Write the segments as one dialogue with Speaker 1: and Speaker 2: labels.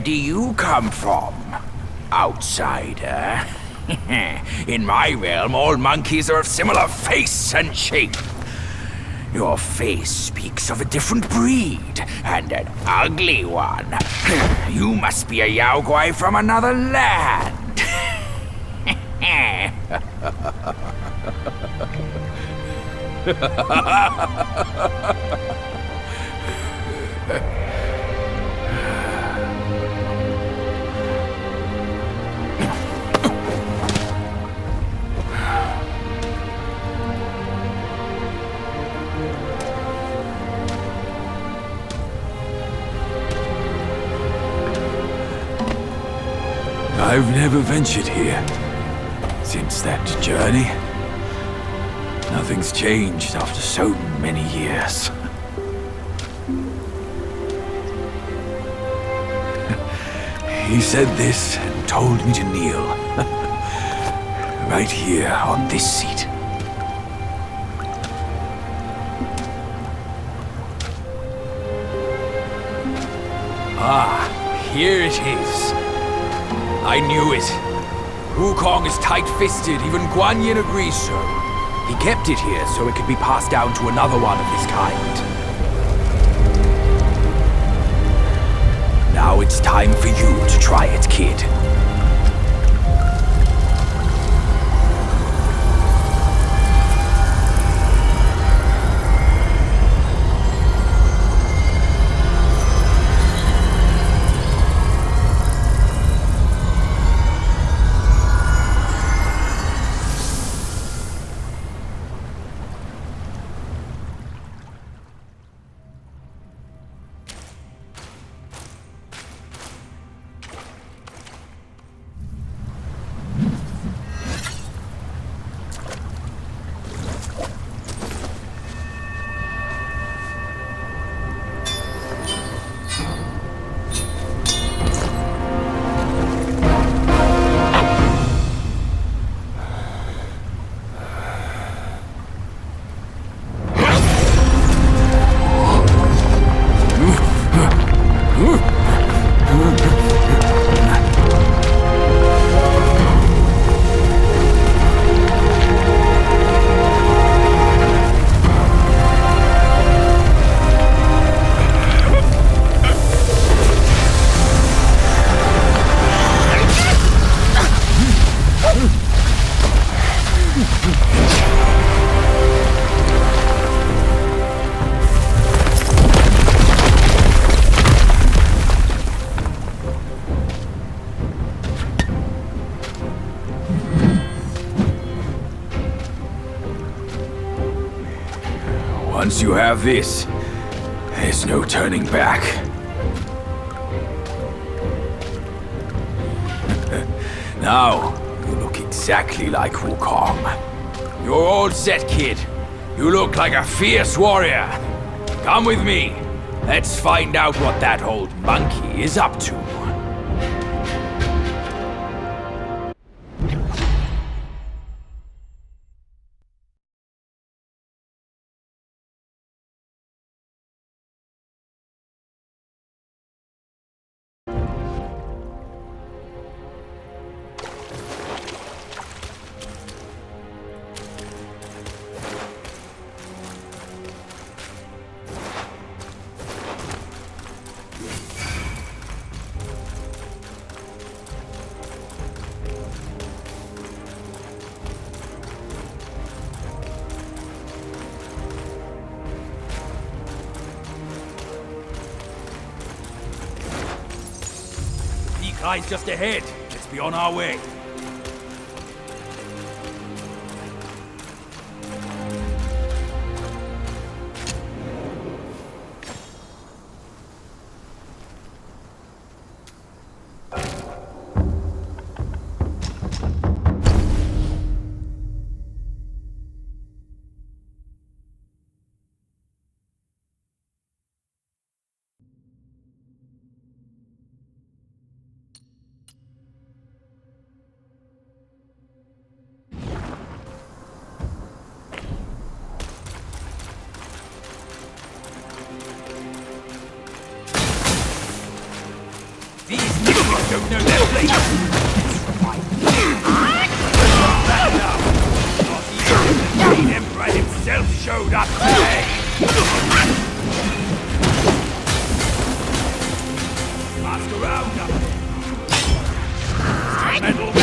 Speaker 1: do you come from, outsider? In my realm, all monkeys are of similar face and shape. Your face speaks of a different breed, and an ugly one. You must be a Yaoguai from another land.
Speaker 2: I've never ventured here since that journey. Nothing's changed after so many years. He said this and told me to kneel. Right here on this seat.
Speaker 1: Ah, here it is. I knew it. Wukong is tight-fisted, even Guan Yin agrees so. He kept it here so it could be passed down to another one of his kind. Now it's time for you to try it, kid.
Speaker 2: Once you have this, there's no turning back. Now, you look exactly like Wukong.
Speaker 1: You're all set, kid. You look like a fierce warrior. Come with me. Let's find out what that old monkey is up to. Guy's just ahead. Let's be on our way. Not today! Ask around up there! Metal!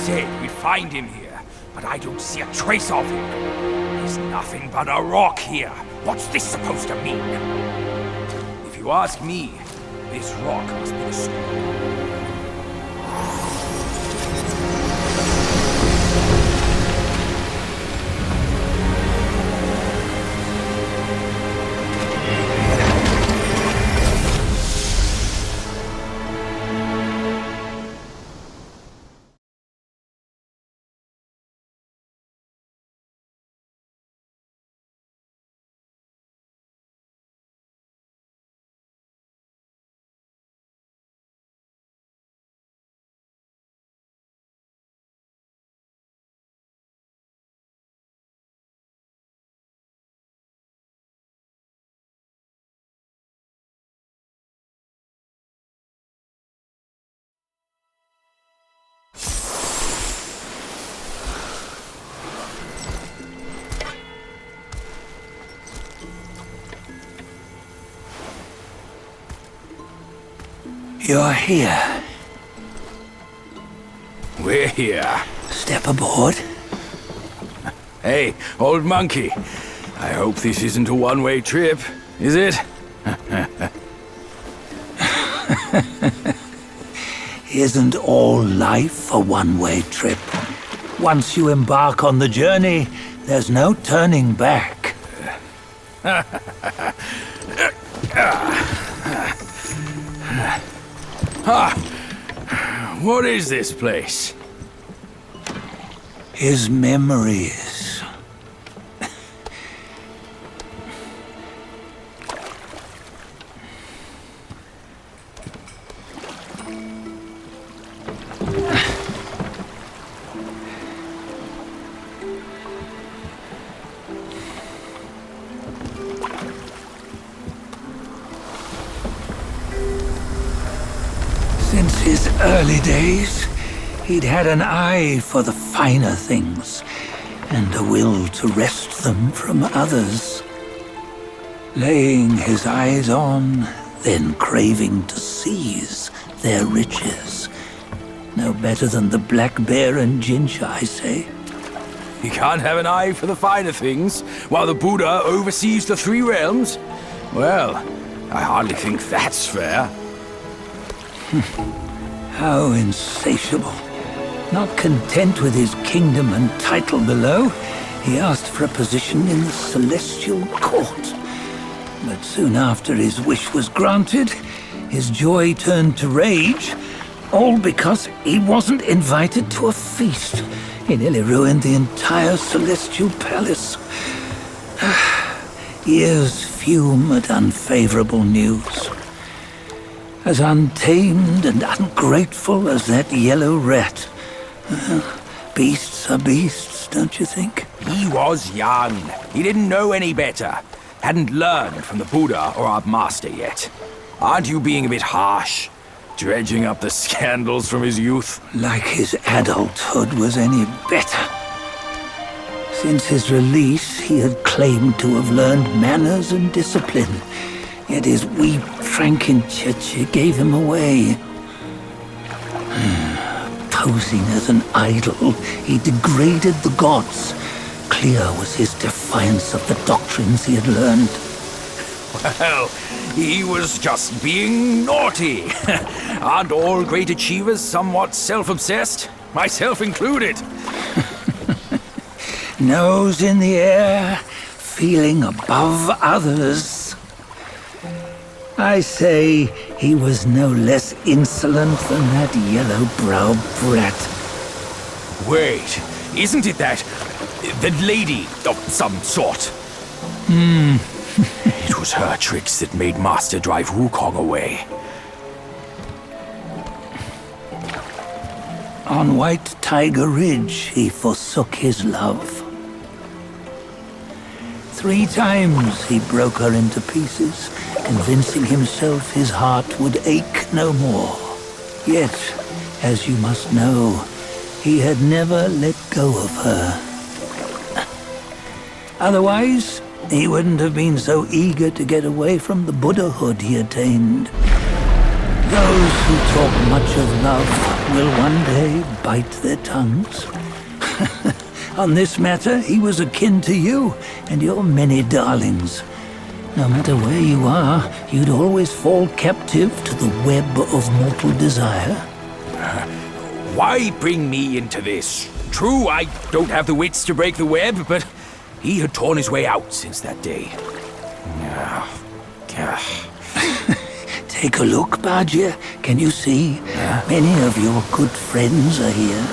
Speaker 1: said we'd find him here, but I don't see a trace of him. There's nothing but a rock here. What's this supposed to mean? If you ask me, this rock must be the scroll.
Speaker 3: You're here.
Speaker 1: We're here.
Speaker 3: Step aboard.
Speaker 1: Hey, old monkey. I hope this isn't a one-way trip, is it?
Speaker 3: Isn't all life a one-way trip? Once you embark on the journey, there's no turning back.
Speaker 1: What is this place?
Speaker 3: His memories. Since his early days, he'd had an eye for the finer things, and a will to wrest them from others. Laying his eyes on, then craving to seize their riches. No better than the black bear and ginger, I say.
Speaker 1: You can't have an eye for the finer things, while the Buddha oversees the three realms? Well, I hardly think that's fair.
Speaker 3: How insatiable. Not content with his kingdom and title below, he asked for a position in the celestial court. But soon after his wish was granted, his joy turned to rage, all because he wasn't invited to a feast. He nearly ruined the entire celestial palace. Ears fume at unfavorable news. As untamed and ungrateful as that yellow rat. Beasts are beasts, don't you think?
Speaker 1: He was young. He didn't know any better. Hadn't learned from the Buddha or our master yet. Aren't you being a bit harsh? Dredging up the scandals from his youth?
Speaker 3: Like his adulthood was any better. Since his release, he had claimed to have learned manners and discipline. Yet his weak Frankenchurch gave him away. Posing as an idol, he degraded the gods. Clear was his defiance of the doctrines he had learned.
Speaker 1: Well, he was just being naughty. Aren't all great achievers somewhat self-obsessed? Myself included.
Speaker 3: Nose in the air, feeling above others. I say he was no less insolent than that yellow-browed brat.
Speaker 1: Wait, isn't it that lady of some sort? It was her tricks that made Master drive Wukong away.
Speaker 3: On White Tiger Ridge, he forsook his love. 3 times he broke her into pieces, convincing himself his heart would ache no more. Yet, as you must know, he had never let go of her. Otherwise, he wouldn't have been so eager to get away from the Buddhahood he attained. Those who talk much of love will one day bite their tongues. On this matter, he was akin to you and your many darlings. No matter where you are, you'd always fall captive to the web of mortal desire.
Speaker 1: Why bring me into this? True, I don't have the wits to break the web, but he had torn his way out since that day.
Speaker 3: Take a look, Badger. Can you see? Many of your good friends are here.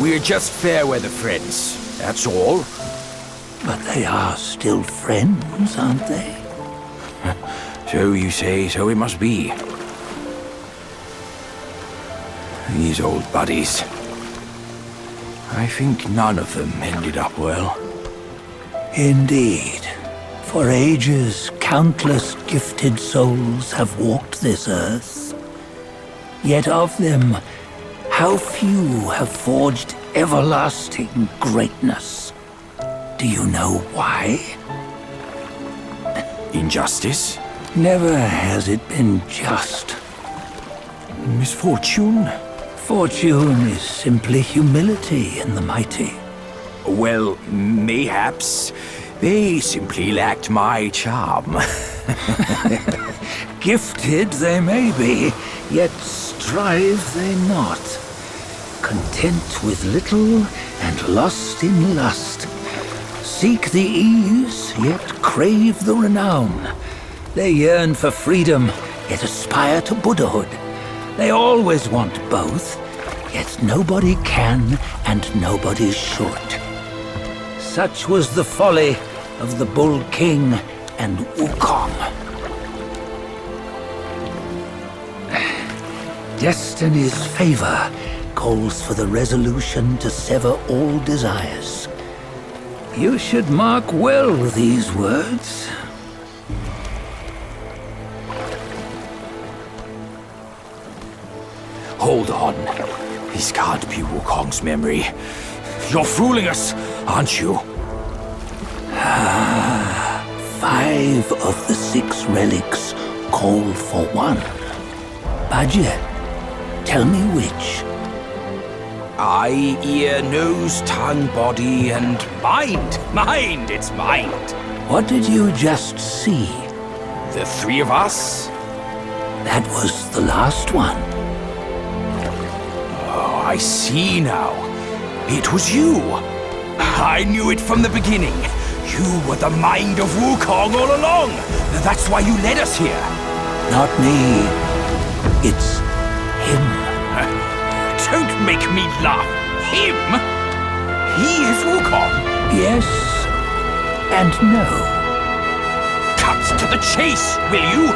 Speaker 1: We're just fair weather friends, that's all.
Speaker 3: But they are still friends, aren't they?
Speaker 1: So you say, so it must be. These old buddies. I think none of them ended up well.
Speaker 3: Indeed. For ages, countless gifted souls have walked this earth. Yet of them, how few have forged everlasting greatness? Do you know why?
Speaker 1: Injustice?
Speaker 3: Never has it been just.
Speaker 1: Misfortune?
Speaker 3: Fortune is simply humility in the mighty.
Speaker 1: Well, mayhaps they simply lacked my charm.
Speaker 3: Gifted they may be, yet strive they not. Content with little and lost in lust. Seek the ease, yet crave the renown. They yearn for freedom, yet aspire to Buddhahood. They always want both, yet nobody can and nobody should. Such was the folly of the Bull King and Wukong. Destiny's favor calls for the resolution to sever all desires. You should mark well these words.
Speaker 1: Hold on. This can't be Wukong's memory. You're fooling us, aren't you?
Speaker 3: 5 of the 6 relics call for one. Badger, tell me which.
Speaker 1: Eye, ear, nose, tongue, body, and mind. Mind, it's mind.
Speaker 3: What did you just see?
Speaker 1: The 3 of us?
Speaker 3: That was the last one.
Speaker 1: Oh, I see now. It was you. I knew it from the beginning. You were the mind of Wukong all along. That's why you led us here.
Speaker 3: Not me. It's him.
Speaker 1: Don't make me laugh. Him? He is Wukong.
Speaker 3: Yes and no.
Speaker 1: Cut to the chase, will you?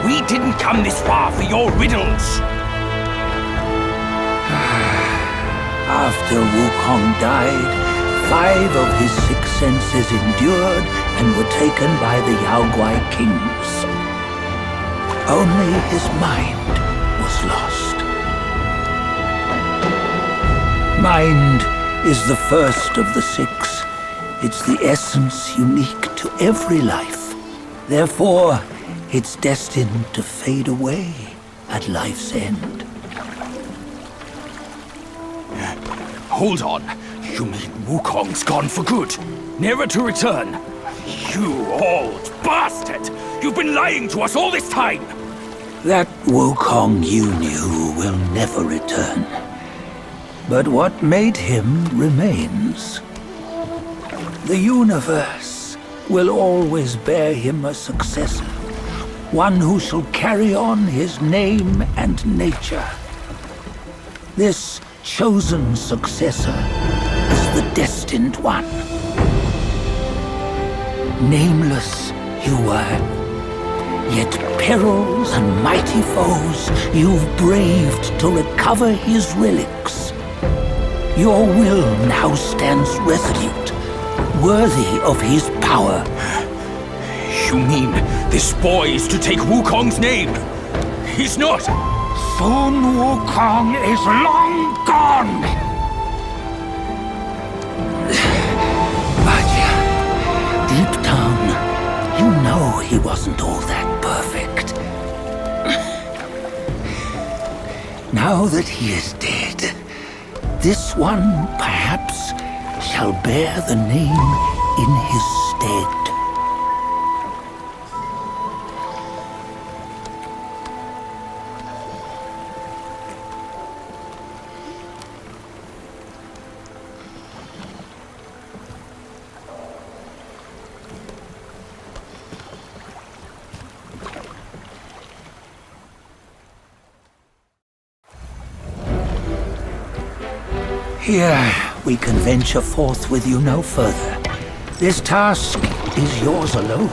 Speaker 1: We didn't come this far for your riddles.
Speaker 3: After Wukong died, 5 of his 6 senses endured and were taken by the Yaoguai kings. Only his mind was lost. Mind is the first of the 6. It's the essence unique to every life. Therefore, it's destined to fade away at life's end.
Speaker 1: Hold on. You mean Wukong's gone for good? Never to return? You old bastard! You've been lying to us all this time!
Speaker 3: That Wukong you knew will never return. But what made him remains. The universe will always bear him a successor. One who shall carry on his name and nature. This chosen successor is the destined one. Nameless you were, yet perils and mighty foes you've braved to recover his relics. Your will now stands resolute, worthy of his power.
Speaker 1: You mean this boy is to take Wukong's name? He's not!
Speaker 3: Sun Wukong is long gone! But deep down, you know he wasn't all that perfect. Now that he is dead, this one, perhaps, shall bear the name in his stead. Here, we can venture forth with you no further. This task is yours alone.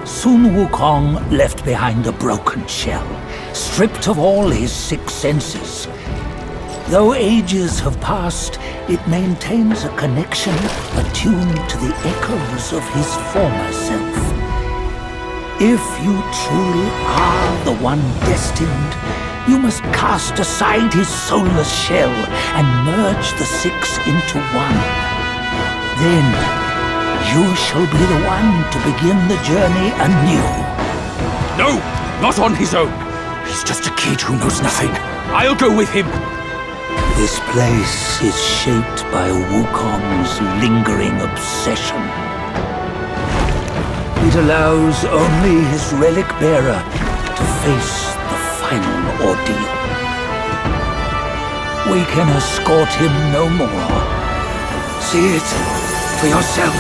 Speaker 3: Soon Wukong left behind a broken shell, stripped of all his 6 senses. Though ages have passed, it maintains a connection attuned to the echoes of his former self. If you truly are the one destined, you must cast aside his soulless shell and merge the 6 into one. Then, you shall be the one to begin the journey anew.
Speaker 2: No! Not on his own! He's just a kid who knows nothing. I'll go with him!
Speaker 3: This place is shaped by Wukong's lingering obsession. It allows only his relic bearer to face the final ordeal. We can escort him no more. See it for yourself.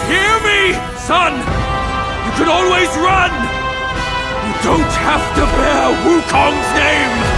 Speaker 2: Hear me, son! You can always run! You don't have to bear Wukong's name!